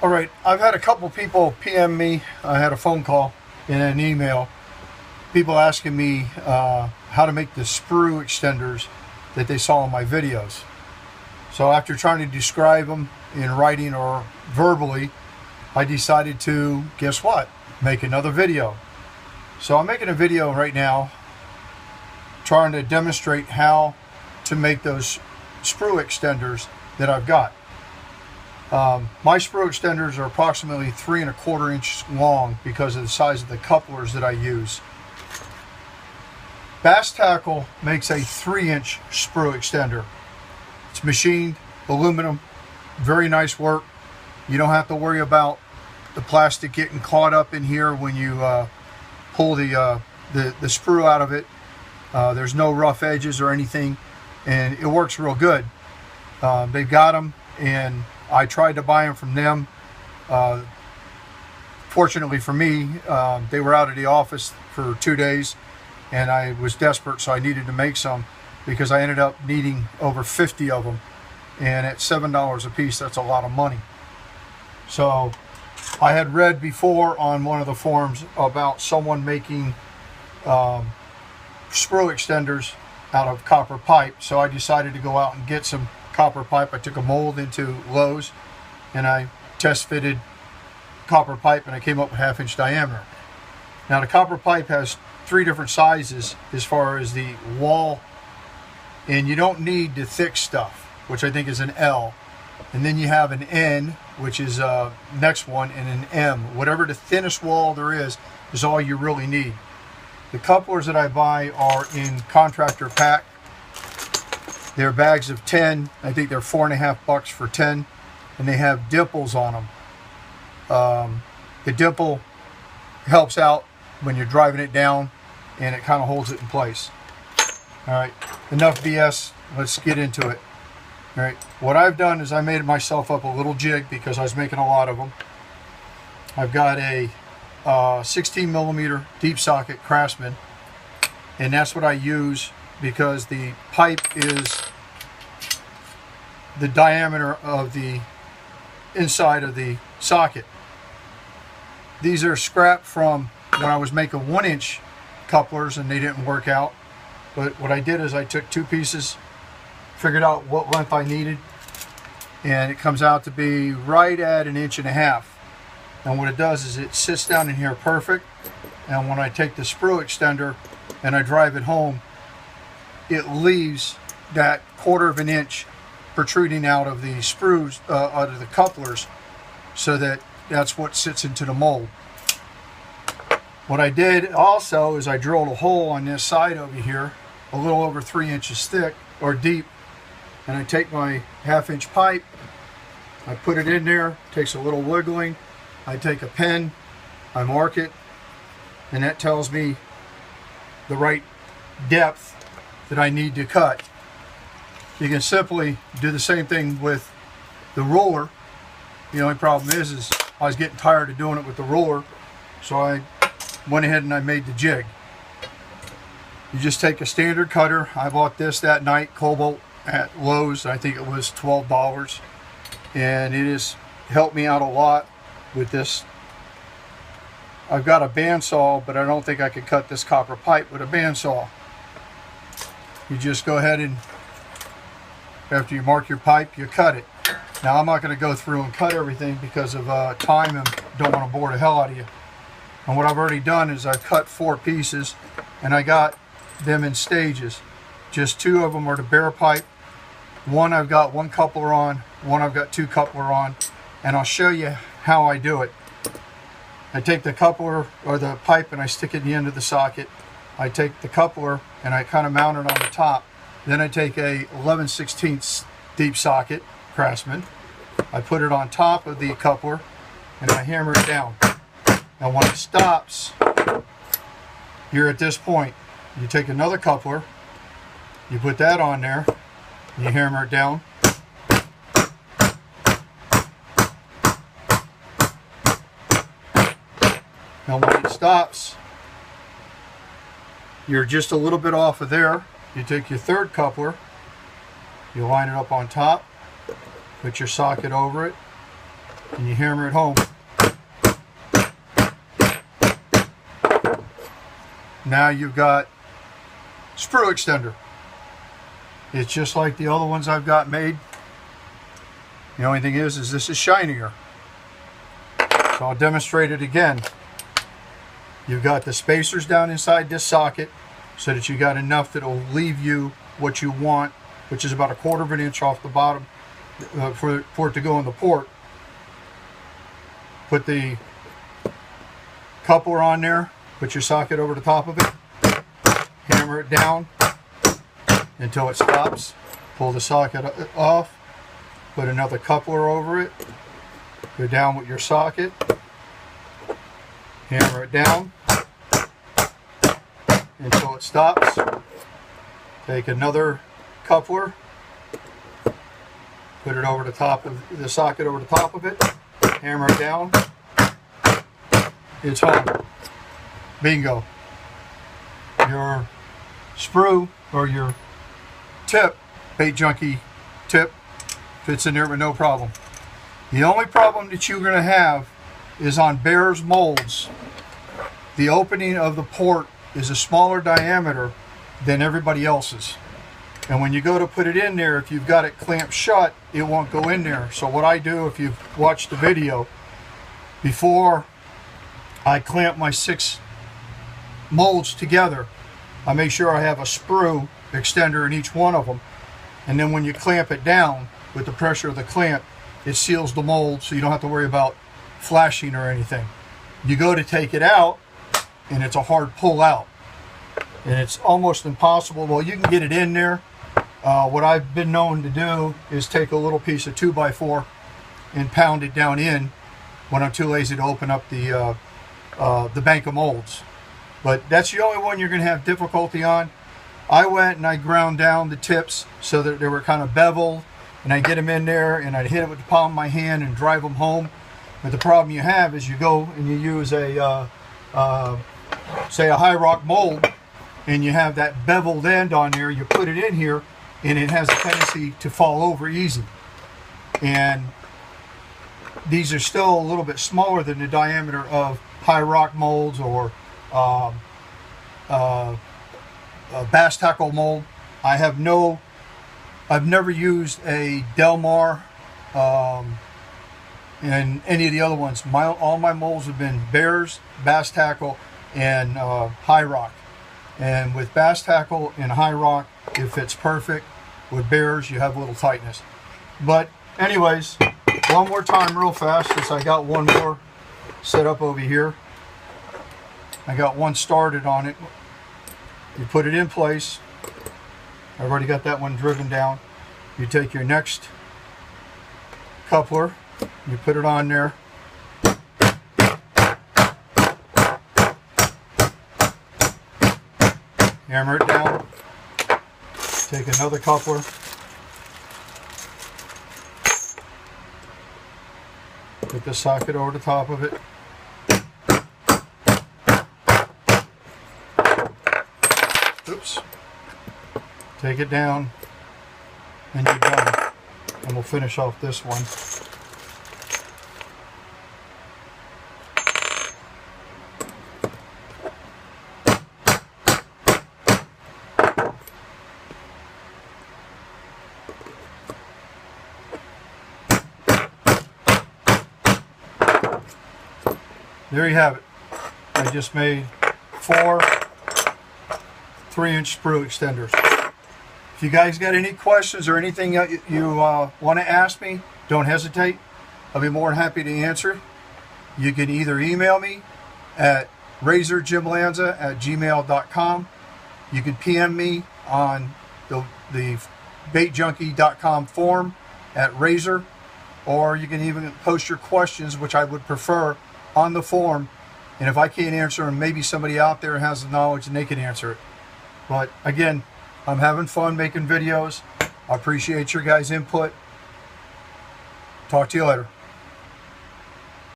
All right, I've had a couple people PM me. I had a phone call and an email. People asking me how to make the sprue extenders that they saw in my videos. So after trying to describe them in writing or verbally, I decided to, guess what, make another video. So I'm making a video right now trying to demonstrate how to make those sprue extenders that I've got. My sprue extenders are approximately 3 1/4 inches long because of the size of the couplers that I use. Bass Tackle makes a 3-inch sprue extender. It's machined aluminum, very nice work. You don't have to worry about the plastic getting caught up in here when you pull the sprue out of it. There's no rough edges or anything, and it works real good. They've got them, and I tried to buy them from them. Fortunately for me, they were out of the office for 2 days, and I was desperate, so I needed to make some because I ended up needing over 50 of them. And at $7 a piece, that's a lot of money. So I had read before on one of the forums about someone making sprue extenders out of copper pipe. So I decided to go out and get some copper pipe. I took a mold into Lowe's and I test fitted copper pipe, and I came up with 1/2 inch diameter. Now the copper pipe has 3 different sizes as far as the wall, and you don't need the thick stuff, which I think is an L. And then you have an N, which is next one, and an M. Whatever the thinnest wall there is all you really need. The couplers that I buy are in contractor pack. They're bags of 10. I think they're $4.50 for 10, and they have dimples on them. The dimple helps out when you're driving it down, and it kind of holds it in place. All right, enough BS. Let's get into it. All right, what I've done is I made myself up a little jig because I was making a lot of them. I've got a 16 millimeter deep socket Craftsman, and that's what I use because the pipe is the diameter of the inside of the socket. These are scrap from when I was making 1-inch couplers and they didn't work out. But what I did is I took 2 pieces, figured out what length I needed, and it comes out to be right at 1.5 inches. And what it does is it sits down in here perfect, and when I take the sprue extender and I drive it home, it leaves that 1/4 inch protruding out of the sprues, out of the couplers, so that's what sits into the mold. What I did also is I drilled a hole on this side over here, a little over 3 inches thick or deep, and I take my 1/2 inch pipe, I put it in there, takes a little wiggling, I take a pen, I mark it, and that tells me the right depth that I need to cut. You can simply do the same thing with the ruler. The only problem is I was getting tired of doing it with the ruler, so I went ahead and I made the jig. You just take a standard cutter. I bought this that night, Cobalt, at Lowe's. I think it was $12, and it has helped me out a lot with this. I've got a bandsaw, but I don't think I could cut this copper pipe with a bandsaw. You just go ahead and after you mark your pipe, you cut it. Now I'm not going to go through and cut everything because of time and don't want to bore the hell out of you. And what I've already done is I've cut 4 pieces, and I got them in stages. Just 2 of them are the bare pipe. One I've got 1 coupler on, one I've got 2 coupler on, and I'll show you how I do it. I take the coupler or the pipe and I stick it in the end of the socket. I take the coupler and I kind of mount it on the top. Then I take a 11/16 deep socket Craftsman. I put it on top of the coupler and I hammer it down. And when it stops, you're at this point. You take another coupler, you put that on there, you hammer it down. And when it stops, you're just a little bit off of there. You take your 3rd coupler, you line it up on top, put your socket over it, and you hammer it home. Now you've got sprue extender. It's just like the other ones I've got made. The only thing is this is shinier. So I'll demonstrate it again. You've got the spacers down inside this socket so that you got enough that will leave you what you want, which is about 1/4 of an inch off the bottom for it to go in the port. Put the coupler on there, put your socket over the top of it, hammer it down until it stops, pull the socket off, put another coupler over it, go down with your socket, hammer it down until it stops, take another coupler, put it over the top of the socket over the top of it, hammer it down, it's home. Bingo. Your sprue or your tip, bait junkie tip, fits in there with no problem. The only problem that you're going to have is on Bear's molds. The opening of the port is a smaller diameter than everybody else's. And when you go to put it in there, if you've got it clamped shut, it won't go in there. So what I do, if you've watched the video, before I clamp my 6 molds together, I make sure I have a sprue extender in each one of them. And then when you clamp it down with the pressure of the clamp, it seals the mold so you don't have to worry about flashing or anything. You go to take it out and it's a hard pull out. And it's almost impossible. Well, you can get it in there. What I've been known to do is take a little piece of 2x4 and pound it down in when I'm too lazy to open up the bank of molds. But that's the only one you're going to have difficulty on. I went and I ground down the tips so that they were kind of beveled, and I get them in there and I'd hit it with the palm of my hand and drive them home. But the problem you have is you go and you use a say a high rock mold, and you have that beveled end on there. You put it in here and it has a tendency to fall over easy. And these are still a little bit smaller than the diameter of high rock molds or a bass tackle mold. I've never used a Delmar and any of the other ones. All my molds have been Bears, bass tackle, and high rock. And with bass tackle and high rock, it fits perfect. With Bears, you have a little tightness. But anyways, one more time real fast, since I got one more set up over here. I got one started on it. You put it in place. I've already got that one driven down. You take your next coupler, you put it on there. Hammer it down. Take another coupler. Put the socket over the top of it. Oops. Take it down, and you're done. And we'll finish off this one. There you have it. I just made 4 3-inch sprue extenders. If you guys got any questions or anything that you want to ask me, don't hesitate. I'll be more than happy to answer. You can either email me at razorjimlanza@gmail.com. You can PM me on the baitjunkie.com forum at Razor, or you can even post your questions, which I would prefer, on the forum. And if I can't answer them, maybe somebody out there has the knowledge and they can answer it. But again, I'm having fun making videos. I appreciate your guys' input. Talk to you later.